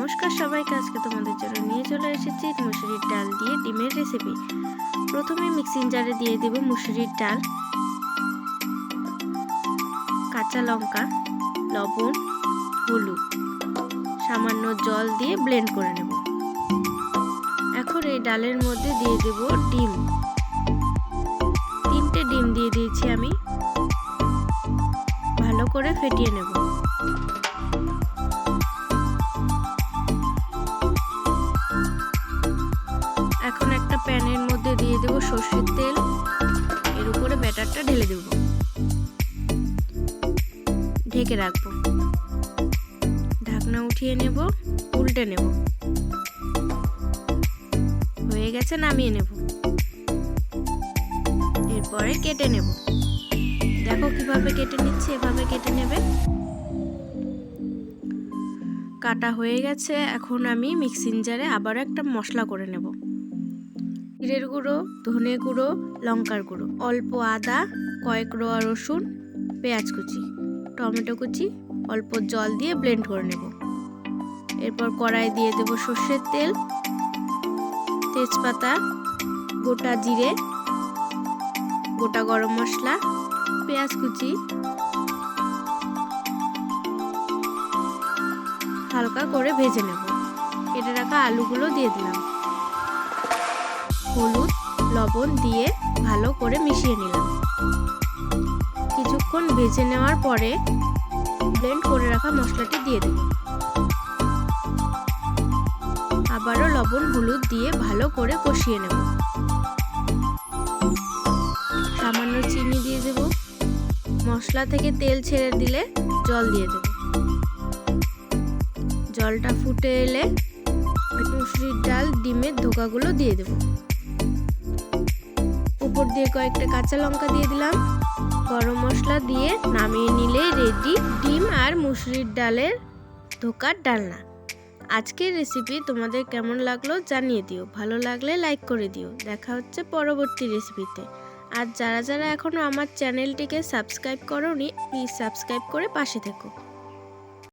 নমস্কার সবাইকে। আজকে তোমাদের জন্য নিয়ে চলে এসেছি মুসুরির ডাল দিয়ে ডিমের রেসিপি। প্রথমে মিক্সিং জারে দিয়ে দেব মুসুরির ডাল, কাঁচা লঙ্কা, লবণ, হলুদ, সামান্য জল দিয়ে ব্লেন্ড করে নেব। এখন এই ডালের মধ্যে দিয়ে দেব ডিম। 3টে ডিম দিয়ে দিয়েছি আমি। ভালো করে ফেটিয়ে নেব। এখন একটা প্যানের মধ্যে দিয়ে দেব সরষের তেল। এর উপরে ব্যাটারটা ঢেলে দেব, ঢেকে রাখবো। ঢাকনা উঠিয়ে নেব, উল্টে নেব। হয়ে গেছে, নামিয়ে নেব। এরপরে কেটে নেব। দেখো কিভাবে কেটে নিচ্ছি, এভাবে কেটে নেবে। কাটা হয়ে গেছে। এখন আমি মিক্সিং জারে আবার একটা মশলা করে নেব। জিরের গুঁড়ো, ধনে গুঁড়ো, লঙ্কার গুঁড়ো, অল্প আদা, কয়েক রোয়া রসুন, পেঁয়াজ কুচি, টমেটো কুচি, অল্প জল দিয়ে ব্লেন্ড করে নেব। এরপর কড়াই দিয়ে দেব সর্ষের তেল, তেজপাতা, গোটা জিরে, গোটা গরম মশলা, পেঁয়াজ কুচি, হালকা করে ভেজে নেব। কেটে রাখা আলুগুলো দিয়ে দিলাম। হলুদ, লবণ দিয়ে ভালো করে মিশিয়ে নিলাম। কিছুক্ষণ ভেজে নেওয়ার পরে ব্লেন্ড করে রাখা মশলাটি দিয়ে দেব। আবারও লবণ, হলুদ দিয়ে ভালো করে কষিয়ে নেব। সামান্য চিনি দিয়ে দেব। মশলা থেকে তেল ছেড়ে দিলে জল দিয়ে দেব। জলটা ফুটে এলে মুসুরির ডাল, ডিমের ধোকাগুলো দিয়ে দেব। উপর দিয়ে কয়েকটা কাঁচা লঙ্কা দিয়ে দিলাম। গরম মশলা দিয়ে নামিয়ে নিলেই রেডি ডিম আর মুসুরির ডালের ধোকার ডালনা। আজকের রেসিপি তোমাদের কেমন লাগলো জানিয়ে দিও। ভালো লাগলে লাইক করে দিও। দেখা হচ্ছে পরবর্তী রেসিপিতে। আর যারা যারা এখনো আমার চ্যানেলটিকে সাবস্ক্রাইব করোনি, প্লিজ সাবস্ক্রাইব করে পাশে থেকো।